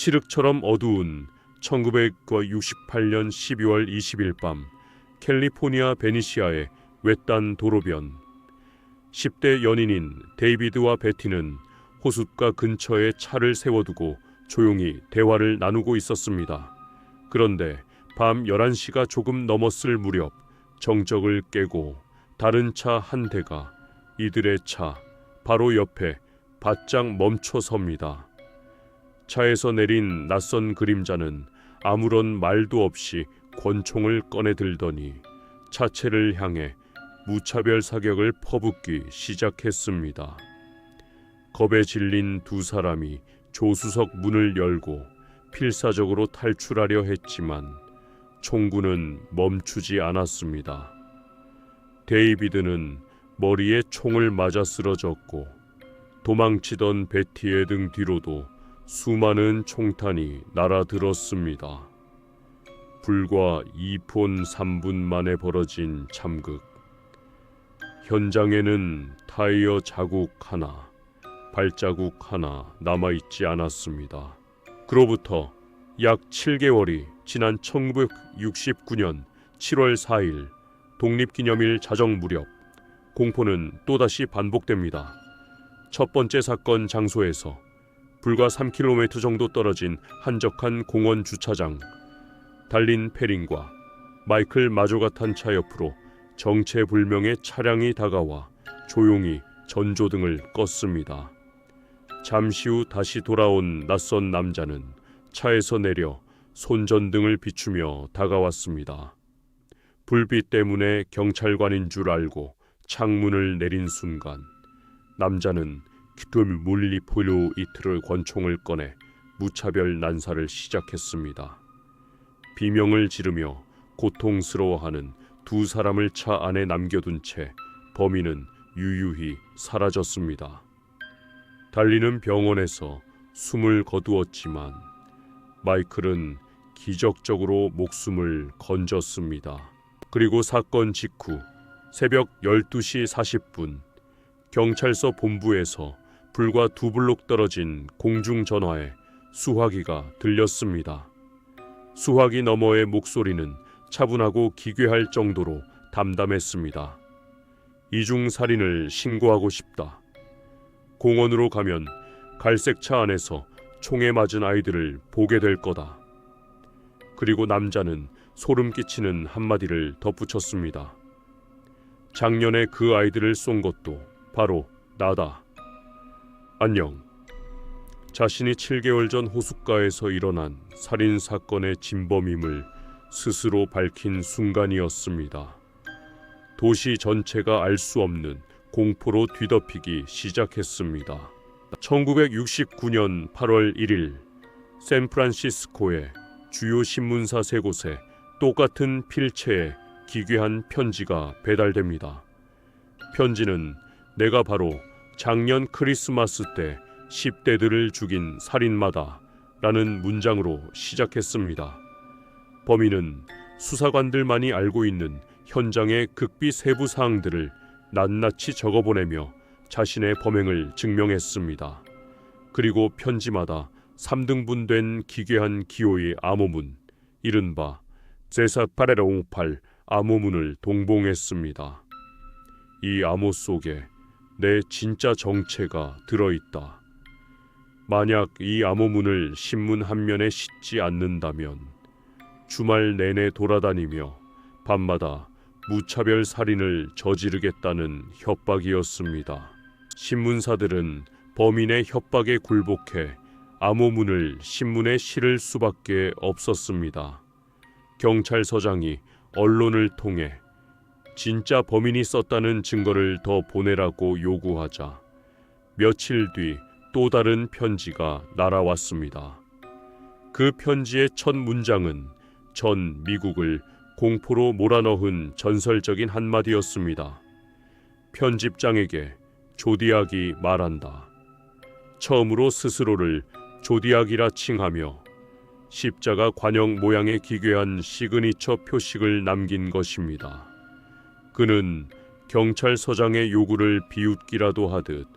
칠흑처럼 어두운 1968년 12월 20일 밤 캘리포니아 베니시아의 외딴 도로변. 10대 연인인 데이비드와 베티는 호숫가 근처에 차를 세워두고 조용히 대화를 나누고 있었습니다. 그런데 밤 11시가 조금 넘었을 무렵 정적을 깨고 다른 차 한 대가 이들의 차 바로 옆에 바짝 멈춰 섭니다. 차에서 내린 낯선 그림자는 아무런 말도 없이 권총을 꺼내 들더니 차체를 향해 무차별 사격을 퍼붓기 시작했습니다. 겁에 질린 두 사람이 조수석 문을 열고 필사적으로 탈출하려 했지만 총구는 멈추지 않았습니다. 데이비드는 머리에 총을 맞아 쓰러졌고 도망치던 베티의 등 뒤로도 수많은 총탄이 날아들었습니다. 불과 2분 3분 만에 벌어진 참극. 현장에는 타이어 자국 하나, 발자국 하나 남아있지 않았습니다. 그로부터 약 7개월이 지난 1969년 7월 4일 독립기념일 자정 무렵 공포는 또다시 반복됩니다. 첫 번째 사건 장소에서 불과 3km 정도 떨어진 한적한 공원 주차장. 달린 페린과 마이클 마조가 탄 차 옆으로 정체불명의 차량이 다가와 조용히 전조등을 껐습니다. 잠시 후 다시 돌아온 낯선 남자는 차에서 내려 손전등을 비추며 다가왔습니다. 불빛 때문에 경찰관인 줄 알고 창문을 내린 순간 남자는 그 물리포로 이틀의 권총을 꺼내 무차별 난사를 시작했습니다. 비명을 지르며 고통스러워하는 두 사람을 차 안에 남겨둔 채 범인은 유유히 사라졌습니다. 달리는 병원에서 숨을 거두었지만 마이클은 기적적으로 목숨을 건졌습니다. 그리고 사건 직후 새벽 12시 40분 경찰서 본부에서 불과 2블록 떨어진 공중전화에 수화기가 들렸습니다. 수화기 너머의 목소리는 차분하고 기괴할 정도로 담담했습니다. 이중살인을 신고하고 싶다. 공원으로 가면 갈색 차 안에서 총에 맞은 아이들을 보게 될 거다. 그리고 남자는 소름 끼치는 한마디를 덧붙였습니다. 작년에 그 아이들을 쏜 것도 바로 나다. 안녕. 자신이 7개월 전 호숫가에서 일어난 살인사건의 진범임을 스스로 밝힌 순간이었습니다. 도시 전체가 알 수 없는 공포로 뒤덮이기 시작했습니다. 1969년 8월 1일 샌프란시스코의 주요 신문사 3곳에 똑같은 필체의 기괴한 편지가 배달됩니다. 편지는 내가 바로 작년 크리스마스 때 10대들을 죽인 살인마다 라는 문장으로 시작했습니다. 범인은 수사관들만이 알고 있는 현장의 극비 세부 사항들을 낱낱이 적어보내며 자신의 범행을 증명했습니다. 그리고 편지마다 3등분된 기괴한 기호의 암호문, 이른바 제사파레로58 암호문을 동봉했습니다. 이 암호 속에 내 진짜 정체가 들어있다. 만약 이 암호문을 신문 한 면에 싣지 않는다면 주말 내내 돌아다니며 밤마다 무차별 살인을 저지르겠다는 협박이었습니다. 신문사들은 범인의 협박에 굴복해 암호문을 신문에 실을 수밖에 없었습니다. 경찰서장이 언론을 통해 진짜 범인이 썼다는 증거를 더 보내라고 요구하자 며칠 뒤 또 다른 편지가 날아왔습니다. 그 편지의 첫 문장은 전 미국을 공포로 몰아넣은 전설적인 한마디였습니다. 편집장에게 조디악이 말한다. 처음으로 스스로를 조디악이라 칭하며 십자가 관형 모양의 기괴한 시그니처 표식을 남긴 것입니다. 그는 경찰서장의 요구를 비웃기라도 하듯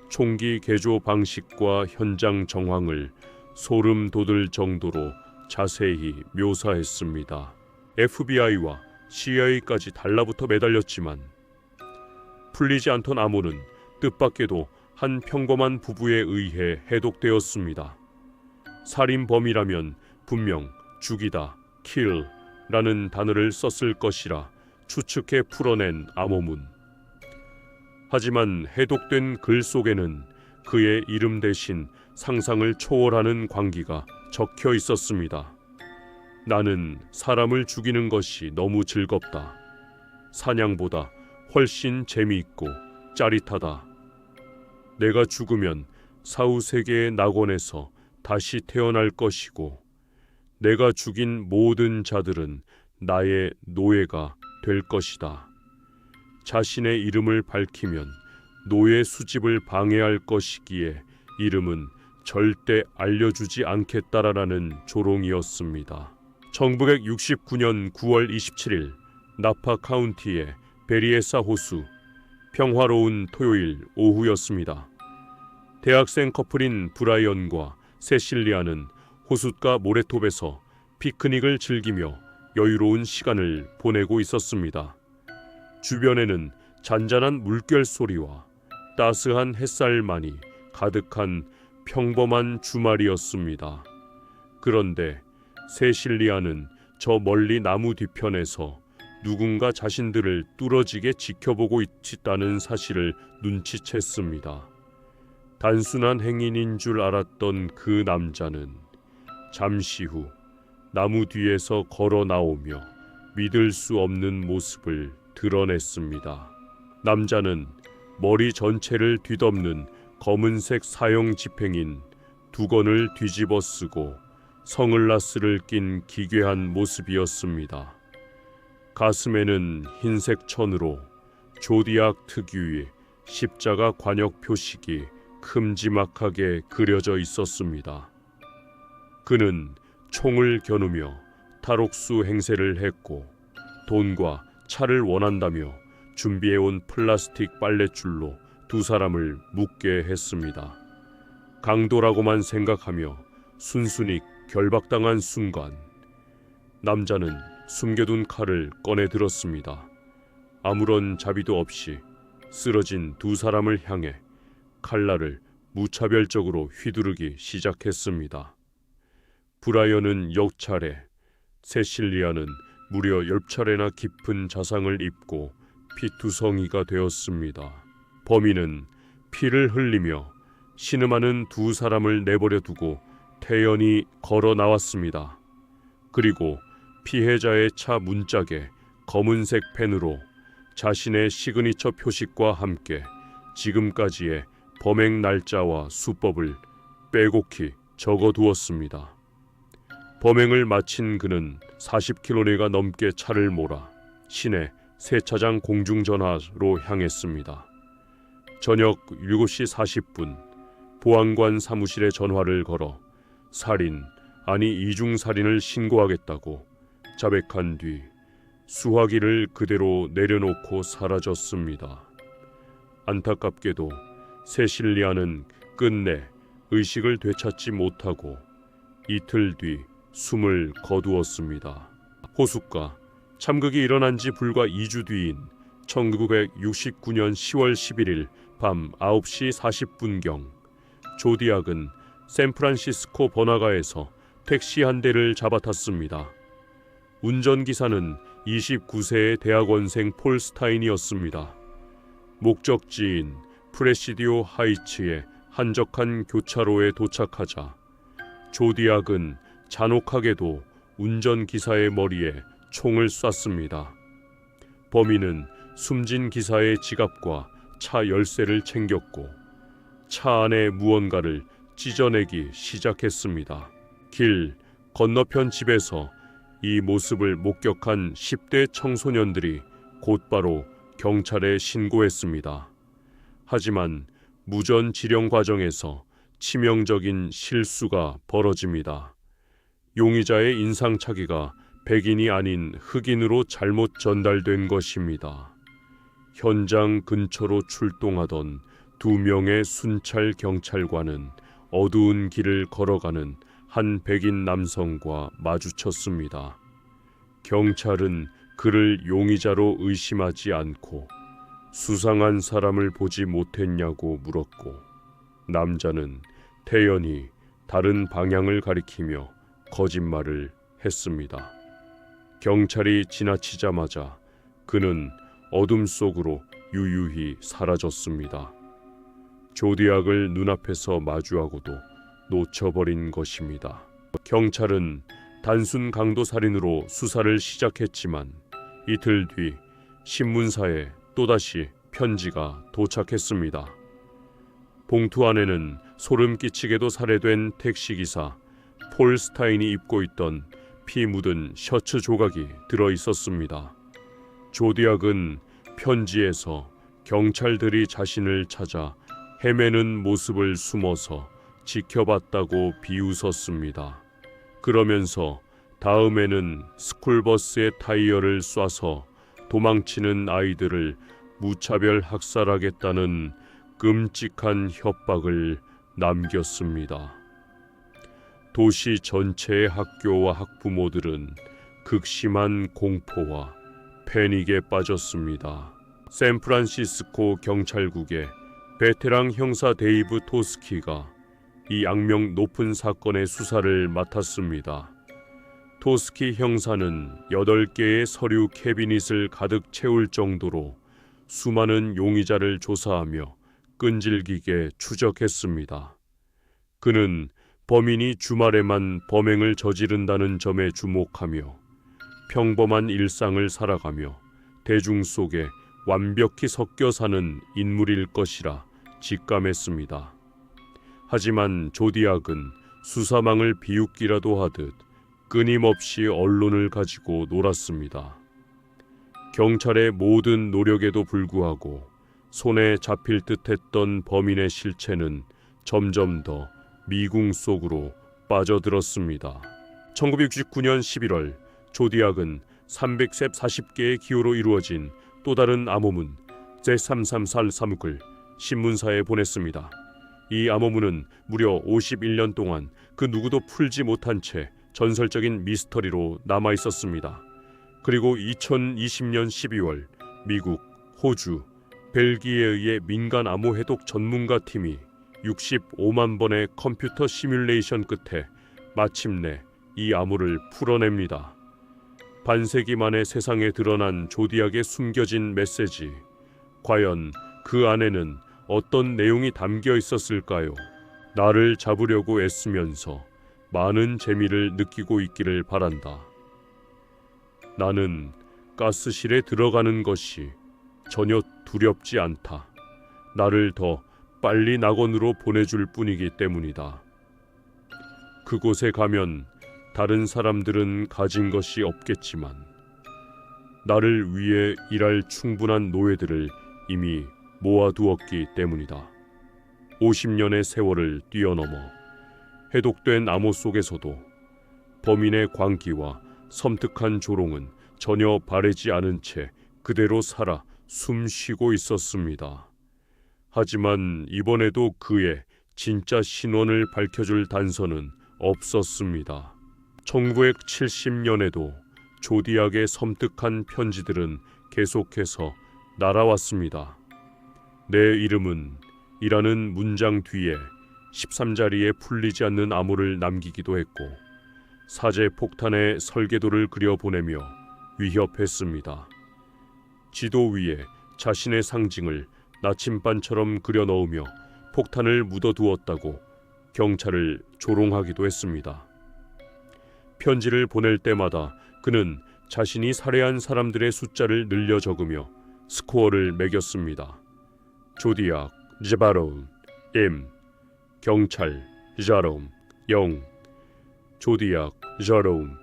총기 개조 방식과 현장 정황을 소름 돋을 정도로 자세히 묘사했습니다. FBI와 CIA까지 달라붙어 매달렸지만 풀리지 않던 암호는 뜻밖에도 한 평범한 부부에 의해 해독되었습니다. 살인범이라면 분명 죽이다, kill라는 단어를 썼을 것이라 추측해 풀어낸 암호문. 하지만 해독된 글 속에는 그의 이름 대신 상상을 초월하는 광기가 적혀 있었습니다. 나는 사람을 죽이는 것이 너무 즐겁다. 사냥보다 훨씬 재미있고 짜릿하다. 내가 죽으면 사후세계의 낙원에서 다시 태어날 것이고 내가 죽인 모든 자들은 나의 노예가 될 것이다. 자신의 이름을 밝히면 노예 수집을 방해할 것이기에 이름은 절대 알려주지 않겠다라는 조롱이었습니다. 1969년 9월 27일 나파 카운티의 베리에사 호수, 평화로운 토요일 오후였습니다. 대학생 커플인 브라이언과 세실리아는 호숫가 모래톱에서 피크닉을 즐기며 여유로운 시간을 보내고 있었습니다. 주변에는 잔잔한 물결 소리와 따스한 햇살만이 가득한 평범한 주말이었습니다. 그런데 세실리아는 저 멀리 나무 뒤편에서 누군가 자신들을 뚫어지게 지켜보고 있다는 사실을 눈치챘습니다. 단순한 행인인 줄 알았던 그 남자는 잠시 후 나무 뒤에서 걸어 나오며 믿을 수 없는 모습을 드러냈습니다. 남자는 머리 전체를 뒤덮는 검은색 사형 지팽인 두건을 뒤집어 쓰고 선글라스를 낀 기괴한 모습이었습니다. 가슴에는 흰색 천으로 조디악 특유의 십자가 관역 표식이 큼지막하게 그려져 있었습니다. 그는 총을 겨누며 탈옥수 행세를 했고 돈과 차를 원한다며 준비해온 플라스틱 빨랫줄로 두 사람을 묶게 했습니다. 강도라고만 생각하며 순순히 결박당한 순간 남자는 숨겨둔 칼을 꺼내 들었습니다. 아무런 자비도 없이 쓰러진 두 사람을 향해 칼날을 무차별적으로 휘두르기 시작했습니다. 브라이언은 10차례, 세실리아는 무려 10차례나 깊은 자상을 입고 피투성이가 되었습니다. 범인은 피를 흘리며 신음하는 두 사람을 내버려 두고 태연히 걸어 나왔습니다. 그리고 피해자의 차 문짝에 검은색 펜으로 자신의 시그니처 표식과 함께 지금까지의 범행 날짜와 수법을 빼곡히 적어두었습니다. 범행을 마친 그는 40km가 넘게 차를 몰아 시내 세차장 공중전화로 향했습니다. 저녁 7시 40분 보안관 사무실에 전화를 걸어 살인, 아니 이중살인을 신고하겠다고 자백한 뒤 수화기를 그대로 내려놓고 사라졌습니다. 안타깝게도 세실리아는 끝내 의식을 되찾지 못하고 이틀 뒤 숨을 거두었습니다. 호숫가 참극이 일어난 지 불과 2주 뒤인 1969년 10월 11일 밤 9시 40분경 조디악은 샌프란시스코 번화가에서 택시 한 대를 잡아탔습니다. 운전기사는 29세의 대학원생 폴 스타인이었습니다. 목적지인 프레시디오 하이츠의 한적한 교차로에 도착하자 조디악은 잔혹하게도 운전기사의 머리에 총을 쐈습니다. 범인은 숨진 기사의 지갑과 차 열쇠를 챙겼고 차 안에 무언가를 찢어내기 시작했습니다. 길 건너편 집에서 이 모습을 목격한 10대 청소년들이 곧바로 경찰에 신고했습니다. 하지만 무전 지령 과정에서 치명적인 실수가 벌어집니다. 용의자의 인상착의가 백인이 아닌 흑인으로 잘못 전달된 것입니다. 현장 근처로 출동하던 2명의 순찰 경찰관은 어두운 길을 걸어가는 한 백인 남성과 마주쳤습니다. 경찰은 그를 용의자로 의심하지 않고 수상한 사람을 보지 못했냐고 물었고, 남자는 태연히 다른 방향을 가리키며 거짓말을 했습니다. 경찰이 지나치자마자 그는 어둠 속으로 유유히 사라졌습니다. 조디악을 눈앞에서 마주하고도 놓쳐버린 것입니다. 경찰은 단순 강도 살인으로 수사를 시작했지만 이틀 뒤 신문사에 또다시 편지가 도착했습니다. 봉투 안에는 소름 끼치게도 살해된 택시기사 폴 스타인이 입고 있던 피 묻은 셔츠 조각이 들어 있었습니다. 조디악은 편지에서 경찰들이 자신을 찾아 헤매는 모습을 숨어서 지켜봤다고 비웃었습니다. 그러면서 다음에는 스쿨버스의 타이어를 쏴서 도망치는 아이들을 무차별 학살하겠다는 끔찍한 협박을 남겼습니다. 도시 전체의 학교와 학부모들은 극심한 공포와 패닉에 빠졌습니다. 샌프란시스코 경찰국의 베테랑 형사 데이브 토스키가 이 악명 높은 사건의 수사를 맡았습니다. 토스키 형사는 8개의 서류 캐비닛을 가득 채울 정도로 수많은 용의자를 조사하며 끈질기게 추적했습니다. 그는 범인이 주말에만 범행을 저지른다는 점에 주목하며 평범한 일상을 살아가며 대중 속에 완벽히 섞여 사는 인물일 것이라 직감했습니다. 하지만 조디악은 수사망을 비웃기라도 하듯 끊임없이 언론을 가지고 놀았습니다. 경찰의 모든 노력에도 불구하고 손에 잡힐 듯했던 범인의 실체는 점점 더 미궁 속으로 빠져들었습니다. 1969년 11월 조디악은 340개의 기호로 이루어진 또 다른 암호문 제334-3을 신문사에 보냈습니다. 이 암호문은 무려 51년 동안 그 누구도 풀지 못한 채 전설적인 미스터리로 남아 있었습니다. 그리고 2020년 12월 미국, 호주, 벨기에에 의해 민간 암호 해독 전문가 팀이 65만 번의 컴퓨터 시뮬레이션 끝에 마침내 이 암호를 풀어냅니다. 반세기 만에 세상에 드러난 조디악의 숨겨진 메시지, 과연 그 안에는 어떤 내용이 담겨 있었을까요? 나를 잡으려고 애쓰면서 많은 재미를 느끼고 있기를 바란다. 나는 가스실에 들어가는 것이 전혀 두렵지 않다. 나를 더 빨리 낙원으로 보내줄 뿐이기 때문이다. 그곳에 가면 다른 사람들은 가진 것이 없겠지만 나를 위해 일할 충분한 노예들을 이미 모아두었기 때문이다. 50년의 세월을 뛰어넘어 해독된 암호 속에서도 범인의 광기와 섬뜩한 조롱은 전혀 바래지 않은 채 그대로 살아 숨쉬고 있었습니다. 하지만 이번에도 그의 진짜 신원을 밝혀줄 단서는 없었습니다. 1970년에도 조디악의 섬뜩한 편지들은 계속해서 날아왔습니다. 내 이름은 이라는 문장 뒤에 13자리에 풀리지 않는 암호를 남기기도 했고 사제 폭탄의 설계도를 그려보내며 위협했습니다. 지도 위에 자신의 상징을 나침반처럼 그려 넣으며 폭탄을 묻어두었다고 경찰을 조롱하기도 했습니다. 편지를 보낼 때마다 그는 자신이 살해한 사람들의 숫자를 늘려 적으며 스코어를 매겼습니다. 조디악, 제바롬, 경찰, 자롬, 0, 조디악, 자롬,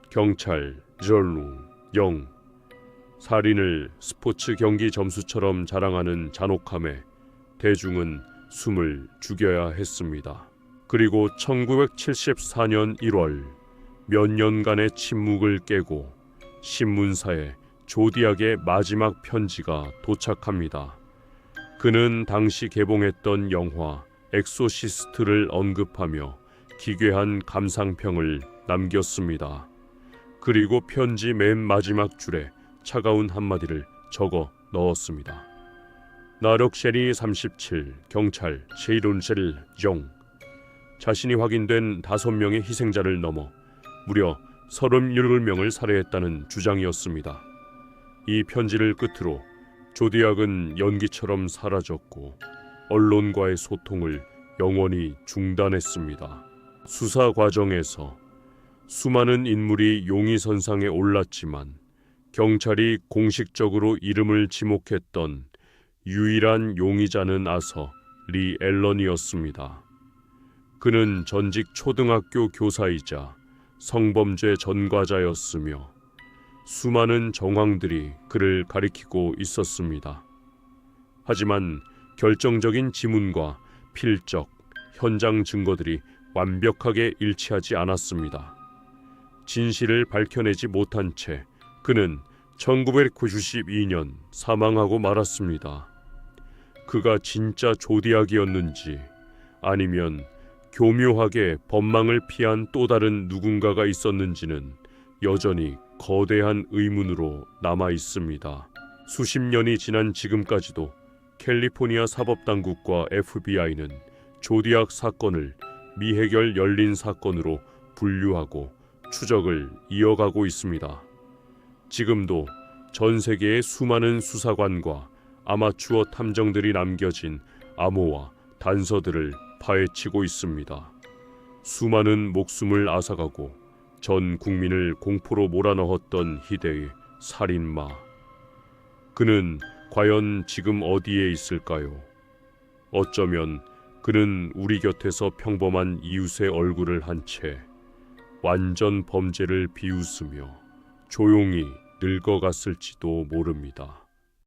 경찰, 절루, 0. 살인을 스포츠 경기 점수처럼 자랑하는 잔혹함에 대중은 숨을 죽여야 했습니다. 그리고 1974년 1월 몇 년간의 침묵을 깨고 신문사에 조디악의 마지막 편지가 도착합니다. 그는 당시 개봉했던 영화 엑소시스트를 언급하며 기괴한 감상평을 남겼습니다. 그리고 편지 맨 마지막 줄에 차가운 한마디를 적어 넣었습니다. 나력셰리 37, 경찰 셰이론셀 용. 자신이 확인된 5명의 희생자를 넘어 무려 37명을 살해했다는 주장이었습니다. 이 편지를 끝으로 조디악은 연기처럼 사라졌고 언론과의 소통을 영원히 중단했습니다. 수사 과정에서 수많은 인물이 용의선상에 올랐지만 경찰이 공식적으로 이름을 지목했던 유일한 용의자는 아서 리 앨런이었습니다. 그는 전직 초등학교 교사이자 성범죄 전과자였으며 수많은 정황들이 그를 가리키고 있었습니다. 하지만 결정적인 지문과 필적, 현장 증거들이 완벽하게 일치하지 않았습니다. 진실을 밝혀내지 못한 채 그는 1992년 사망하고 말았습니다. 그가 진짜 조디악이었는지 아니면 교묘하게 법망을 피한 또 다른 누군가가 있었는지는 여전히 거대한 의문으로 남아 있습니다. 수십 년이 지난 지금까지도 캘리포니아 사법당국과 FBI는 조디악 사건을 미해결 열린 사건으로 분류하고 추적을 이어가고 있습니다. 지금도 전 세계의 수많은 수사관과 아마추어 탐정들이 남겨진 암호와 단서들을 파헤치고 있습니다. 수많은 목숨을 앗아가고 전 국민을 공포로 몰아넣었던 희대의 살인마. 그는 과연 지금 어디에 있을까요? 어쩌면 그는 우리 곁에서 평범한 이웃의 얼굴을 한 채 완전 범죄를 비웃으며 조용히 늙어갔을지도 모릅니다.